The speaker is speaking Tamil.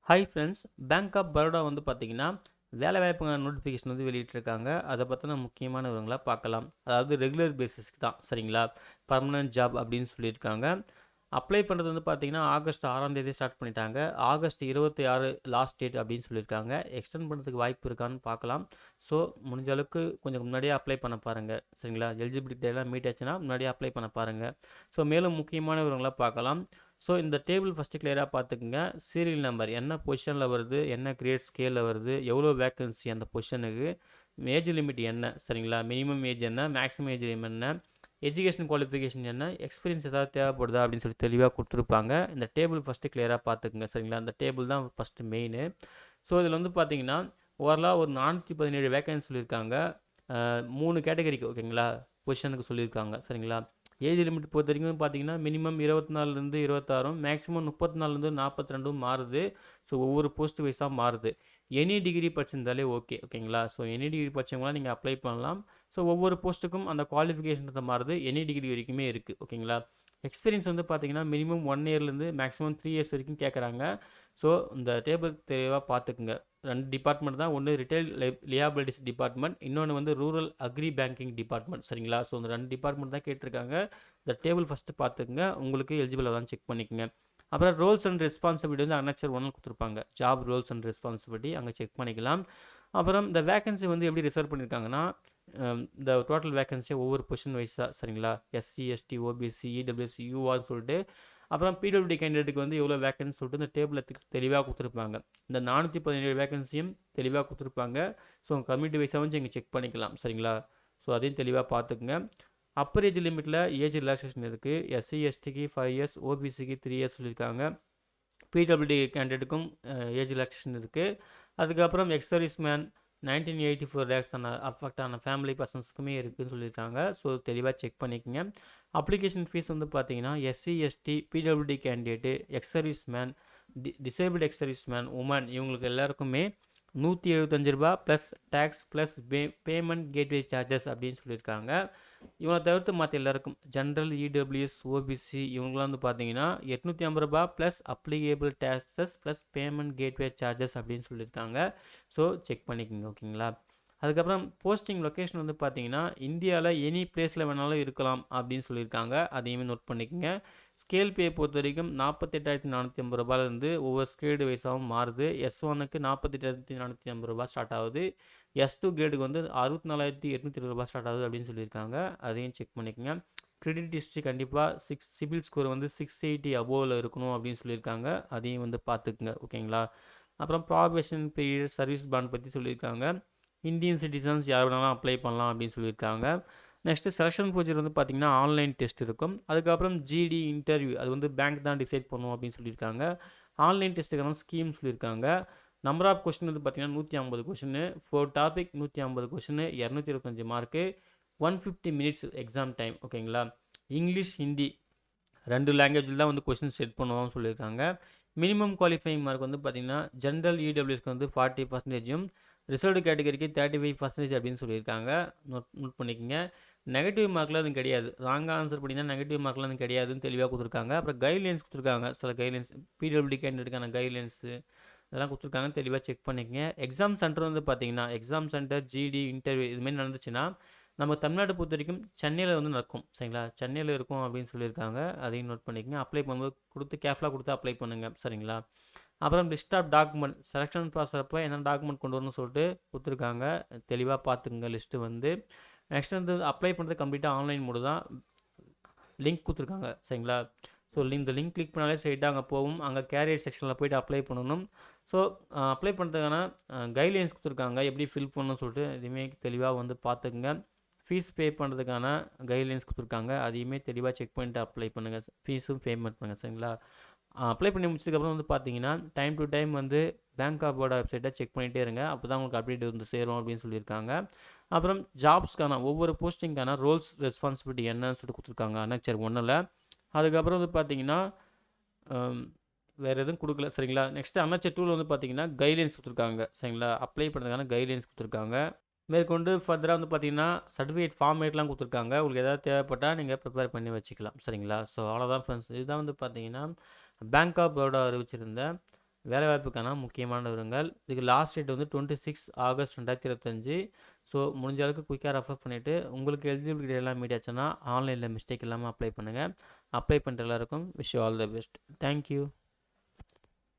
Hi friends, bank of Baroda வந்து பார்த்தீங்கன்னா, வேலைவாய்ப்புக்கான நோட்டிஃபிகேஷன் வந்து வெளியிட்டிருக்காங்க. அதை பத்தின முக்கியமான விவரங்கள பார்க்கலாம். அதாவது ரெகுலர் பேசிஸ்க்கு தான் சரிங்களா? பெர்மனன்ட் ஜாப் அப்படின்னு சொல்லியிருக்காங்க. அப்ளை பண்ணுறது வந்து பார்த்தீங்கன்னா, ஆகஸ்ட் 6ஆம் தேதி ஸ்டார்ட் பண்ணிட்டாங்க. ஆகஸ்ட் 26 லாஸ்ட் டேட் அப்படின்னு சொல்லியிருக்காங்க. எக்ஸ்டெண்ட் பண்ணுறதுக்கு வாய்ப்பு இருக்கான்னு பார்க்கலாம். ஸோ முடிஞ்ச அளவுக்கு கொஞ்சம் முன்னாடியே அப்ளை பண்ண பாருங்கள் சரிங்களா? எலிஜிபிலிட்டி எல்லாம் மீட் ஆச்சுன்னா முன்னாடியே அப்ளை பண்ண பாருங்கள். ஸோ மேலும் முக்கியமான விவரங்கள பார்க்கலாம். ஸோ இந்த டேபிள் ஃபஸ்ட்டு கிளியராக பார்த்துக்குங்க. சீரியல் நம்பர் என்ன பொசிஷனில் வருது, என்ன கிரேட் ஸ்கேலில் வருது, எவ்வளோ வேக்கன்சி அந்த பொசிஷனுக்கு, ஏஜ் லிமிட் என்ன சரிங்களா? மினிமம் ஏஜ் என்ன, மேக்ஸிமம் ஏஜ் என்ன, எஜுகேஷன் குவாலிஃபிகேஷன் என்ன, எக்ஸ்பீரியன்ஸ் ஏதாவது தேவைப்படுதா அப்படின்னு சொல்லி தெளிவாக கொடுத்துருப்பாங்க. இந்த டேபிள் ஃபஸ்ட்டு கிளியராக பார்த்துக்குங்க சரிங்களா? அந்த டேபிள் தான் ஃபஸ்ட்டு மெயின். ஸோ இதில் வந்து பார்த்தீங்கன்னா ஓவரலாக ஒரு 417 வேக்கன்சி சொல்லியிருக்காங்க. 3 கேட்டகரிக்கு ஓகேங்களா, பொசிஷனுக்கு சொல்லியிருக்காங்க சரிங்களா? ஏஜ் லிமிட் பொறுத்த வரைக்கும் பார்த்தீங்கன்னா மினிமம் 24லேருந்து 26, மேக்ஸிமம் 34லேருந்து 42 மாறுது. ஸோ ஒவ்வொரு போஸ்ட் வைஸாக மாறுது. எனி டிகிரி படிச்சிருந்தாலே ஓகேங்களா? ஸோ எனி டிகிரி படித்தவங்களாம் நீங்கள் அப்ளை பண்ணலாம். ஸோ ஒவ்வொரு போஸ்ட்டுக்கும் அந்த குவாலிஃபிகேஷன் மாறுது. எனி டிகிரி வரைக்குமே இருக்குது ஓகேங்களா? எக்ஸ்பீரியன்ஸ் வந்து பார்த்தீங்கன்னா மினிமம் 1 இயர்லேருந்து மேக்ஸிமம் 3 இயர்ஸ் வரைக்கும் கேட்குறாங்க. ஸோ இந்த டேபிள் தெளிவாக பார்த்துக்குங்க. 2 டிபார்ட்மெண்ட் தான். ஒன்று ரிட்டைல் லியாபிலிட்டிஸ் டிபார்ட்மெண்ட், இன்னொன்று வந்து ரூரல் அக்ரி பேங்கிங் டிபார்ட்மெண்ட் சரிங்களா? ஸோ இந்த 2 டிபார்ட்மெண்ட் தான் கேட்டிருக்காங்க. இந்த டேபிள் ஃபஸ்ட்டு பார்த்துக்குங்க. உங்களுக்கு எலிஜிபிள் தான் செக் பண்ணிக்கோங்க. அப்புறம் ரோல்ஸ் அண்ட் ரெஸ்பான்சிபிலிட்டி வந்து அனெக்சர் 1 கொடுத்துருப்பாங்க. ஜாப் ரோல்ஸ் அண்ட் ரெஸ்பான்சிபிலிட்டி அங்கே செக் பண்ணிக்கலாம். அப்புறம் இந்த வேகன்சி வந்து எப்படி ரிசர்வ் பண்ணியிருக்காங்கன்னா, இந்த டோட்டல் வேகன்சி ஒவ்வொரு பொசிஷன் வைஸாக சரிங்களா? எஸ்சி, எஸ்டி, ஓபிசி, இடபிள்யூஎஸ், யூஆர்னு சொல்லிட்டு, அப்புறம் பிடபிள்யூடி கேண்டிடேட்டுக்கு வந்து எவ்வளோ வேகன்சி சொல்லிட்டு இந்த டேபிளில் தெளிவாக கொடுத்துருப்பாங்க. இந்த 417 வேகன்சியும் தெளிவாக கொடுத்துருப்பாங்க. ஸோ கம்யூனிட்டி வைஸாக வந்து இங்கே செக் பண்ணிக்கலாம் சரிங்களா? ஸோ அதையும் தெளிவாக பார்த்துக்குங்க. அப்பர் ஏஜ் லிமிட்டில் ஏஜ் ரிலாக்ஸேஷன் இருக்குது. எஸ்சி, எஸ்டிக்கு 5 இயர்ஸ், ஓபிசிக்கு 3 இயர்ஸ் சொல்லியிருக்காங்க. பிடபிள்யூடி கேண்டிடேட்டுக்கும் ஏஜ் ரிலாக்ஸேஷன் இருக்குது. அதுக்கப்புறம் X service man 1984 lakhs affect ஆன ஃபேமிலி பர்சன்ஸுக்குமே இருக்குதுன்னு சொல்லியிருக்காங்க. ஸோ தெளிவாக செக் பண்ணிக்கோங்க. அப்ளிகேஷன் ஃபீஸ் வந்து பார்த்தீங்கன்னா SC, ST, PWD candidate, ex service man, disable ex service man, woman இவங்களுக்கு எல்லாருக்குமே ₹175 plus tax plus payment gateway charges அப்படின்னு சொல்லியிருக்காங்க. இவனை தவிர்த்து மற்ற எல்லாருக்கும் ஜென்ரல், இடபிள்யூஎஸ், ஓபிசி இவங்களாம் வந்து பார்த்தீங்கன்னா ₹850 plus applicable taxes plus payment gateway charges அப்படின்னு சொல்லியிருக்காங்க. ஸோ செக் பண்ணிக்கோங்க ஓகேங்களா? அதுக்கப்புறம் போஸ்டிங் லொக்கேஷன் வந்து பார்த்தீங்கன்னா இந்தியாவில் எனி பிளேஸில் வேணாலும் இருக்கலாம் அப்படின்னு சொல்லியிருக்காங்க. அதையுமே நோட் பண்ணிக்கோங்க. ஸ்கேல் பே பொறுத்த வரைக்கும் ₹48,450 ஒவ்வொரு ஸ்கேடு வைஸாகவும் மாறுது. S1க்கு ₹48,450 ஸ்டார்ட் ஆகுது. S2 கிரேடுக்கு வந்து ₹64,820 ஸ்டார்ட் ஆகுது அப்படின்னு சொல்லியிருக்காங்க. அதையும் செக் பண்ணிக்கோங்க. கிரெடிட் ஹிஸ்ட்ரி கண்டிப்பாக சிபில் ஸ்கோர் வந்து 680 அபோவில் இருக்கணும் அப்படின்னு சொல்லியிருக்காங்க. அதையும் வந்து பார்த்துக்குங்க ஓகேங்களா? அப்புறம் ப்ராபேஷன் பீரியட், சர்வீஸ் பாண்ட் பற்றி சொல்லியிருக்காங்க. இந்தியன் சிட்டிசன்ஸ் யார் வேணாலும் அப்ளை பண்ணலாம் அப்படின்னு சொல்லியிருக்காங்க. நெக்ஸ்ட்டு செலெக்ஷன் ப்ரொசீஜர் வந்து பார்த்திங்கன்னா ஆன்லைன் டெஸ்ட் இருக்கும். அதுக்கப்புறம் ஜிடி இன்டர்வியூ அது வந்து பேங்க் தான் டிசைட் பண்ணும் அப்படின்னு சொல்லியிருக்காங்க. ஆன்லைன் டெஸ்ட்டுக்கான ஸ்கீம் சொல்லியிருக்காங்க. நம்பர் ஆஃப் கொஷின் வந்து பார்த்திங்கன்னா 150 question, 4 topic 150 question, 225 mark, 150 minutes exam time ஓகேங்களா? இங்கிலீஷ், ஹிந்தி 2 லாங்குவேஜில் தான் வந்து கொஷின் செட் பண்ணுவாங்கன்னு சொல்லியிருக்காங்க. மினிமம் குவாலிஃபைங் மார்க் வந்து பார்த்திங்கன்னா ஜென்ரல் இடபிள்யூஎஸ்க்கு வந்து 40%, ரிசர்வ்டு கேட்டகரிக்கு 35% அப்படின்னு சொல்லியிருக்காங்க. நோட் பண்ணிக்கோங்க. நெகட்டிவ் மார்க்லாம் எதுவும் கிடையாது. ராங்காக ஆன்சர் பண்ணிங்கன்னா நெகட்டிவ் மார்க்லாம் எதுவும் கிடையாதுன்னு தெளிவாக கொடுத்துருக்காங்க. அப்புறம் கைட்லைன்ஸ் கொடுத்துருக்காங்க. சில கைட்லைன்ஸ் பிடபிள்யூடி கேண்டிடேட்டுக்கான கைட்லைன்ஸு இதெல்லாம் கொடுத்துருக்காங்க. தெளிவாக செக் பண்ணிக்கங்க. எக்ஸாம் சென்டர் வந்து பார்த்தீங்கன்னா எக்ஸாம் சென்டர், ஜிடி, இன்டர்வியூ இதுமாரி நடந்துச்சுன்னா நம்ம தமிழ்நாடு பொறுத்த வரைக்கும் சென்னையில் வந்து நடக்கும் சரிங்களா? சென்னையில் இருக்கும் அப்படின்னு சொல்லியிருக்காங்க. அதையும் நோட் பண்ணிக்கங்க. அப்ளை பண்ணும்போது கொடுத்து கேர்ஃபுல்லாக கொடுத்து அப்ளை பண்ணுங்கள் சரிங்களா? அப்புறம் list of document selection process அப்போ என்னென்ன டாக்குமெண்ட் கொண்டு வரணும்னு சொல்லிட்டு கொடுத்துருக்காங்க. தெளிவாக பார்த்துக்குங்க லிஸ்ட்டு வந்து. நெக்ஸ்ட் வந்து அப்ளை பண்ணுறது கம்ப்ளீட்டாக ஆன்லைன் மோடு தான். லிங்க் கொடுத்துருக்காங்க சரிங்களா? ஸோ இந்த லிங்க் கிளிக் பண்ணாலே ஸ்ட்ரைட்டாக அங்கே போகும். அங்கே கேரியர் செக்ஷனில் போய்ட்டு அப்ளை பண்ணணும். ஸோ அப்ளை பண்ணுறதுக்கான கைட்லைன்ஸ் கொடுத்துருக்காங்க. எப்படி ஃபில் பண்ணணும்னு சொல்லிட்டு எதுவுமே தெளிவாக வந்து பார்த்துக்குங்க. ஃபீஸ் பே பண்ணுறதுக்கான கைட்லைன்ஸ் கொடுத்துருக்காங்க. அதையுமே தெளிவாக செக் பண்ணிட்டு அப்ளை பண்ணுங்கள். ஃபீஸும் பேமெண்ட் பண்ணுங்கள் சரிங்களா? அப்ளை பண்ணி முடிச்சதுக்கப்புறம் வந்து பார்த்தீங்கன்னா டைம் டு டைம் வந்து பேங்க் ஆஃப் பரோடா வெப்சைட்டை செக் பண்ணிகிட்டே இருங்க. அப்போ தான் உங்களுக்கு அப்டேட் வந்து சேரும் அப்படின்னு சொல்லியிருக்காங்க. அப்புறம் ஜாப்ஸ்க்கான ஒவ்வொரு போஸ்டிங்கான ரோல்ஸ் ரெஸ்பான்சிபிலிட்டி என்னன்னு சொல்லிட்டு கொடுத்துருக்காங்க அனெக்சர் 1ல். அதுக்கப்புறம் வந்து பார்த்தீங்கன்னா வேறு எதுவும் கொடுக்கல சரிங்களா? நெக்ஸ்ட்டு அனெக்சர் 2ல் வந்து பார்த்தீங்கன்னா கைட்லைன்ஸ் கொடுத்துருக்காங்க சரிங்களா? அப்ளை பண்ணுறதுக்கான கைட்லைன்ஸ் கொடுத்துருக்காங்க. மேற்கொண்டு ஃபர்தராக வந்து பார்த்தீங்கன்னா சர்டிஃபிகேட் ஃபார்மேட்லாம் கொடுத்துருக்காங்க. உங்களுக்கு எதாவது தேவைப்பட்டால் நீங்கள் ப்ரிப்பேர் பண்ணி வச்சுக்கலாம் சரிங்களா? ஸோ அவ்வளோதான் ஃப்ரெண்ட்ஸ். இதுதான் வந்து பார்த்தீங்கன்னா பேங்க் ஆஃப் பரோடா அறிவிச்சிருந்த வேலைவாய்ப்புக்கான முக்கியமான விவரங்கள். இதுக்கு லாஸ்ட் டேட் வந்து 26 ஆகஸ்ட் 2025. ஸோ முடிஞ்ச அளவுக்கு குயிக்காக ரெஃபர் பண்ணிவிட்டு உங்களுக்கு எலிஜிபிலிட்டி எல்லாம் மீட் ஆச்சுன்னா ஆன்லைனில் மிஸ்டேக் இல்லாமல் அப்ளை பண்ணுங்கள். அப்ளை பண்ணுற எல்லாருக்கும் wish you all the best. Thank you.